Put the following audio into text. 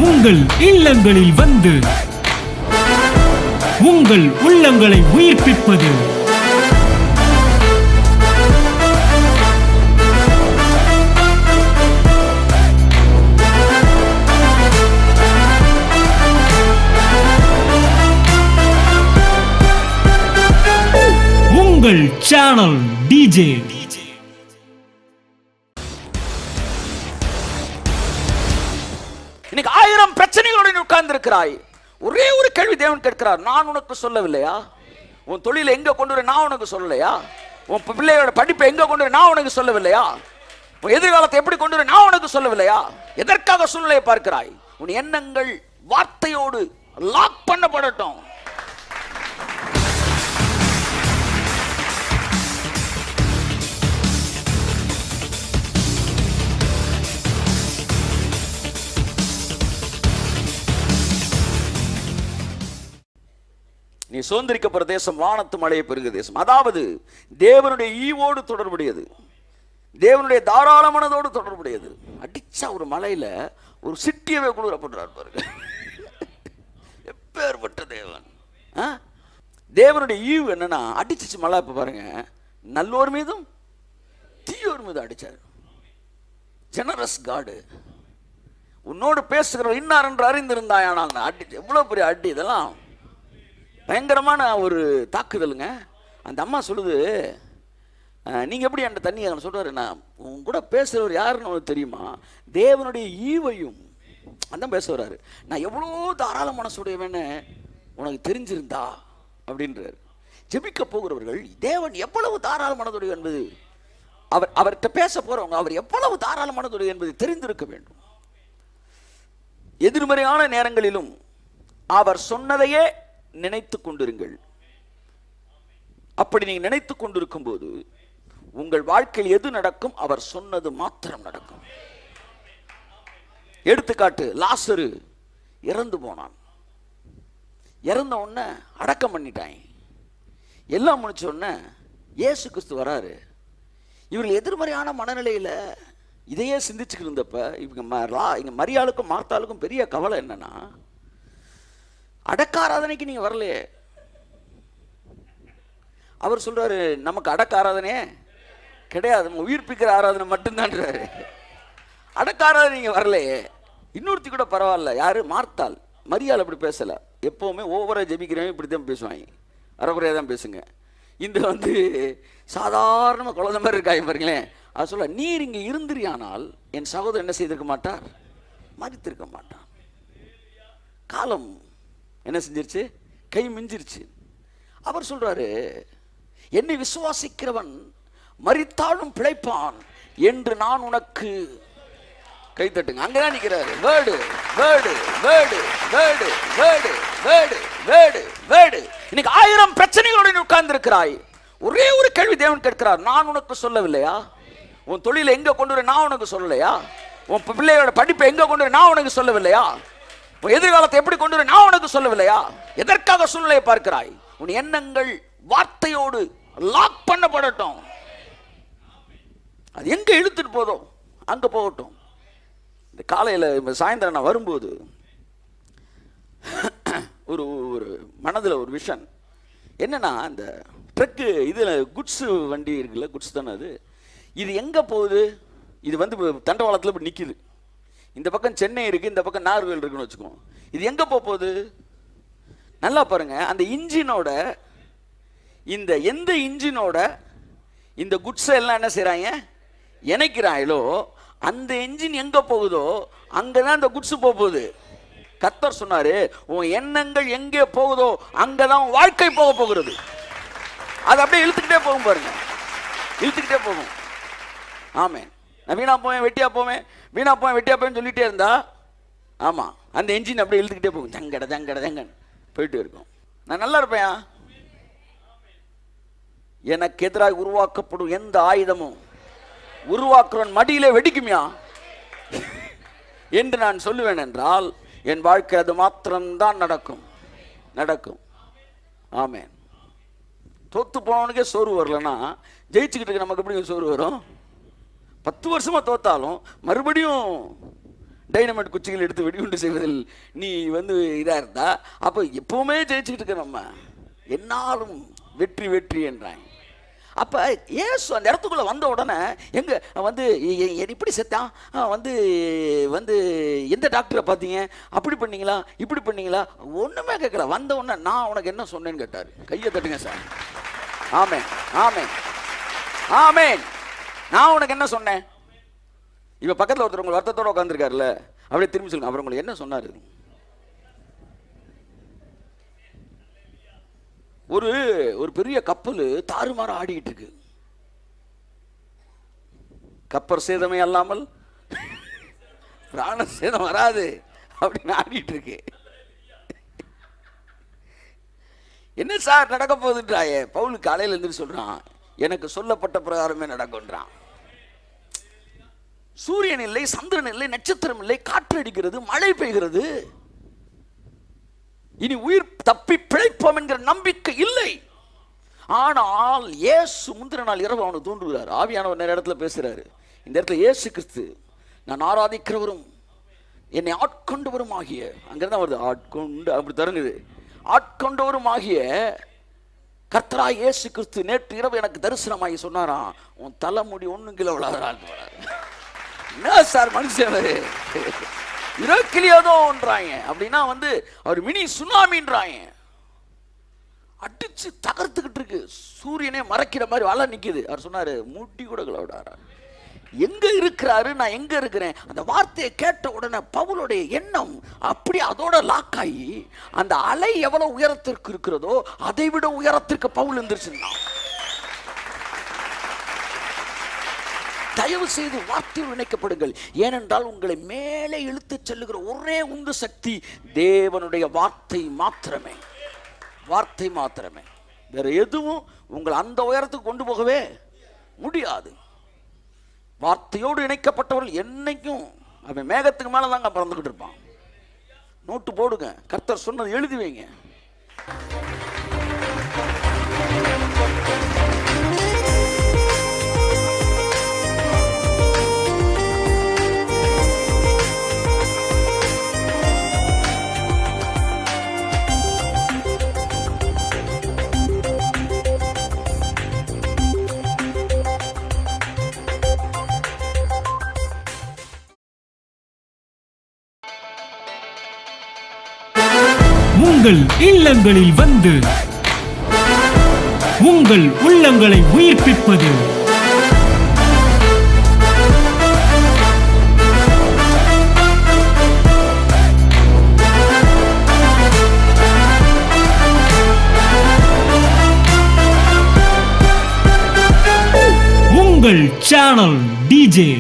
உங்கள் இல்லங்களில் வந்து உங்கள் உள்ளங்களை உயிர்ப்பிப்பது உங்கள் சேனல் டிஜே. இன்னைக்கு 1000 பிரச்சனைகளுடன் உட்கார்ந்து இருக்கிறாய். ஒரே ஒரு கேள்வி தேவன் கேட்கிறார், நான் உனக்கு சொல்லவில்லையா? உன் தொழிலை எங்க கொண்டு வர நான் உனக்கு சொல்லலையா? உன் பிள்ளையோட படிப்பை எங்க கொண்டு வர நான் உனக்கு சொல்லவில்லையா? உன் எதிர்காலத்தை எப்படி கொண்டு வர நான் உனக்கு சொல்லவில்லையா? எதற்காக சூழ்நிலையை பார்க்கிறாய்? உன் எண்ணங்கள் வார்த்தையோடு லாக் பண்ணப்படட்டும். நீ சுதந்திரிக்கப்படுற தேசம் வானத்து மழையை பெருகிற தேசம். அதாவது தேவனுடைய ஈவோடு தொடர்புடையது, தேவனுடைய தாராளமானதோடு தொடர்புடையது. அடிச்சா ஒரு மலையில ஒரு சிட்டியவே குளிரப்படுறார் பாருங்க. எப்பேற்பட்ட தேவன்! தேவனுடைய ஈவு என்னன்னா, அடிச்சிச்சு மழை. இப்ப பாருங்க, நல்லோர் மீதும் தீயோர் மீதும் அடிச்சார். ஜெனரஸ் காடு. உன்னோடு பேசுகிறவர் இன்னார் என்று அறிந்திருந்தாயானால் அடி. எவ்வளவு பெரிய அடி! இதெல்லாம் பயங்கரமான ஒரு தாக்குதலுங்க. அந்த அம்மா சொல்லுது, நீங்கள் எப்படி அந்த தண்ணி சொல்கிறாரு, நான் உன் கூட பேசுகிறவர் யாருன்னு உனக்கு தெரியுமா? தேவனுடைய ஈவையும் அந்த பேச வர்றாரு. நான் எவ்வளோ தாராள மனசுடையவன்னு உனக்கு தெரிஞ்சிருந்தா அப்படின்றார். ஜெபிக்க போகிறவர்கள் தேவன் எவ்வளவு தாராள மனதுடைய என்பது, அவர்கிட்ட பேச போகிறவங்க அவர் எவ்வளவு தாராள மனதுடைய என்பது தெரிந்திருக்க வேண்டும். எதிர்மறையான நேரங்களிலும் அவர் சொன்னதையே நினைத்து கொண்டிருங்கள். அப்படி நீங்க நினைத்து கொண்டிருக்கும் போது உங்கள் வாழ்க்கையில் எது நடக்கும்? அவர் சொன்னது மாத்திரம் நடக்கும். எடுத்துக்காட்டு, லாசரு இறந்து போனான். இறந்த உடனே அடக்கம் பண்ணிட்டாங்க. எல்லாம் முடிச்ச உடனே இயேசு கிறிஸ்து வராரு. இவர்கள் எதிர்மறையான மனநிலையில இதையே சிந்திச்சுட்டு இருந்தப்ப இவங்க மரியாளுக்கும் மார்த்தாளுக்கும் பெரிய கவலை என்னன்னா, அடக்க ஆராதனைக்கு நீங்க வரலையே. அவர் சொல்றாரு, நமக்கு அடக்க ஆராதனையே கிடையாது, உயிர்ப்பிக்கிற ஆராதனை மட்டும்தான்றாரு. அடக்க ஆராதனை நீங்க வரலையே. இன்னொருத்தி கூட பரவாயில்ல, யாரு? மார்த்தாள். மரியாள் அப்படி பேசல. எப்பவுமே ஓவரா ஜெபிக்கிறவங்க இப்படித்தான் பேசுவாங்க, அறகுறையா தான் பேசுங்க. இந்த சாதாரண குழந்தை மாதிரி இருக்காங்க பாருங்களேன். அது சொல்ல, நீர் இங்க இருந்திரியானால் என் சகோதரன் என்ன செய்திருக்க மாட்டார்? மறித்திருக்க மாட்டான். காலம் என்ன செஞ்சிருச்சு? கை மிஞ்சிருச்சு. அவர் சொல்றாரு, என்னை விசுவாசிக்கிறவன் மரித்தாலும் பிழைப்பான் என்று நான் உனக்கு கை தட்டுங்க. அங்கதான் நிக்கிறாரு. Word word word word word word word word. இன்னைக்கு 1000 பிரச்சனைகளுடன் உட்கார்ந்து இருக்கிறாய். ஒரே ஒரு கேள்வி தேவன் கேட்கிறார், நான் உனக்கு சொல்லவில்லையா? உன் தொழிலை எங்க கொண்டு வர நான் உனக்கு சொல்லலையா? உன் பிள்ளையோட படிப்பை எங்க கொண்டு வர நான் உனக்கு சொல்லவில்லையா? உன் எதிர்காலத்தை எப்படி கொண்டு வர நான் உனக்கு சொல்லவில்லையா? எதற்காக சூழ்நிலையை பார்க்கிறாய்? உன் எண்ணங்கள் வார்த்தையோடு லாக் பண்ணப்படட்டும். அது எங்க இழுத்துட்டு போதோ அங்க போகட்டும். இந்த காலையில சாயந்தரம் நான் வரும்போது ஒரு மனதில் ஒரு விஷன் என்னன்னா, இந்த ட்ரக்கு இதுல குட்ஸ் வண்டி இருக்குல்ல, குட்ஸ் தானே அது. இது எங்க போகுது? இது தண்டவாளத்தில் இப்படி நிக்குது. இந்த பக்கம் சென்னை இருக்கு, இந்த பக்கம் நாகர்கோவில் இருக்குன்னு வச்சுக்கோம். இது எங்க போகுது? நல்லா பாருங்க. அந்த இன்ஜினோட எந்த இன்ஜினோட இந்த குட்ஸ் எல்லாம் என்ன செய்யறாங்க? இணைக்கிறாங்களோ அந்த இன்ஜின் எங்க போகுதோ அங்கதான் அந்த குட்ஸ் போகுது. கர்த்தர் சொன்னாரு, உன் எண்ணங்கள் எங்கே போகுதோ அங்கதான் வாழ்க்கை போக போகிறது. அது அப்படியே இழுத்துக்கிட்டே போகும் பாருங்க, இழுத்துக்கிட்டே போகும். ஆமே, நான் வீணா போவேன் வெட்டியா போவேன், வீணா போவேன் வெட்டியா போவேன் சொல்லிட்டே இருந்தா, ஆமா, அந்த என்ஜின் அப்படியே இழுத்துக்கிட்டே போகும். ஜங்கட ஜங்கட ஜங்கன் போயிட்டு இருக்கும். நான் நல்லா இருப்பேன். எனக்கு எதிராக உருவாக்கப்படும் எந்த ஆயுதமும் உருவாக்குறவன் மடியிலே வெடிக்குமியா என்று நான் சொல்லுவேன் என்றால் என் வாழ்க்கை அது மாத்திரம்தான் நடக்கும். ஆமென். தோத்து போனவனுக்கே சோறு வரலன்னா ஜெயிச்சுக்கிட்டு நமக்கு எப்படி சோறு வரும்? 10 வருஷமா தோத்தாலும் மறுபடியும் டைனமைட் குச்சிகள் எடுத்து வெடிகுண்டு செய்வதில் நீ வந்து இதாக இருந்தா அப்போ எப்பவுமே ஜெயிச்சுக்கிட்டு இருக்க நம்ம என்னாலும் வெற்றி வெற்றி என்றாங்க. அப்போ ஏசு அந்த இடத்துக்குள்ளே வந்த உடனே எங்கே வந்து இப்படி செத்தான் வந்து வந்து எந்த டாக்டரை பார்த்தீங்க, அப்படி பண்ணீங்களா இப்படி பண்ணீங்களா, ஒன்றுமே கேட்கல. வந்த உடனே நான் உனக்கு என்ன சொன்னேன்னு கேட்டார். கையை தட்டுங்க சார். ஆமேன் ஆமேன் ஆமேன். நான் உனக்கு என்ன சொன்னேன்? இப்போ பக்கத்தில் ஒருத்தர் உங்களை வருத்தத்தோடு உட்காந்துருக்காருல்ல, அப்படியே திரும்பி சொல்லுங்க, அவர் உங்களுக்கு என்ன சொன்னார்? ஒரு பெரிய கப்பல் தாறுமாற ஆடிக்கிட்டு இருக்கு. கப்பல் சேதமே அல்லாமல் பிராண சேதம் வராது அப்படின்னு ஆடிட்டு இருக்கு. என்ன சார் நடக்க போகுதுன்றாயே? பவுல் காலையில் இருந்து சொல்றான், எனக்கு சொல்லப்பட்ட பிரகாரமே நடக்கும்ன்றான். சூரியன் இல்லை, சந்திரன் இல்லை, நட்சத்திரம் இல்லை, காற்று அடிக்கிறது, மழை பெய்கிறது. இனி உயிர் தப்பி பிழைப்போம் என்கிற நம்பிக்கை இல்லை. ஆனால் இயேசு முந்தின நாள் இரவு அவனுக்கு தோன்றுகிறார். ஆவியானவர் நிறைய இடத்துல பேசுறாரு. இந்த இடத்துல இயேசு கிறிஸ்து நான் ஆராதிக்கிறவரும் என்னை ஆட்கொண்டவரும் ஆகிய, அங்கிருந்தா வருது ஆட்கொண்டு, அப்படி தருங்குது, ஆட்கொண்டவரும் ஆகிய கர்த்தராகிய இயேசு கிறிஸ்து நேற்று இரவு எனக்கு தரிசனமாகி சொன்னாராம், உன் தலைமுடி ஒன்றும் கிலோ விளாடுறான். என்ன சார் மனுஷன் இறக்கிலியதோன்றாங்க. அப்படின்னா வந்து அவர் மினி சுனாமின்றாங்க. அடிச்சு தகர்த்துக்கிட்டு இருக்கு, சூரியனே மறைக்கிற மாதிரி வலை நிக்குது. அவர் சொன்னாரு, முட்டி கூட கிளவுடாரா, எங்க இருக்கிறாரு, நான் எங்க இருக்கிறேன். அந்த வார்த்தையை கேட்ட உடனே பவுலுடைய எண்ணம் அப்படி அதோட லாக் ஆகி, அந்த அலை எவ்வளவு உயரத்திற்கு இருக்கிறதோ அதை விட உயரத்திற்கு பவுல் எந்திரிச்சுன்னா. தயவு செய்து வார்த்தையில் இணைக்கப்படுங்கள். ஏனென்றால் உங்களை மேலே இழுத்து செல்லுகிற ஒரே உந்து சக்தி தேவனுடைய வார்த்தை மாத்திரமே. வார்த்தை மாத்திரமே. வேற எதுவும் உங்களை அந்த உயரத்துக்கு கொண்டு போகவே முடியாது. வார்த்தையோடு இணைக்கப்பட்டவர்கள் என்னைக்கும் அவன் மேகத்துக்கு மேலே தாங்க பறந்துக்கிட்டு இருப்பான். நோட்டு போடுங்க, கர்த்தர் சொன்னது எழுதி வைங்க. உங்கள் இல்லங்களில் வந்து உங்கள் உள்ளங்களை உயிர்ப்பிப்பது உங்கள் சேனல் டிஜே.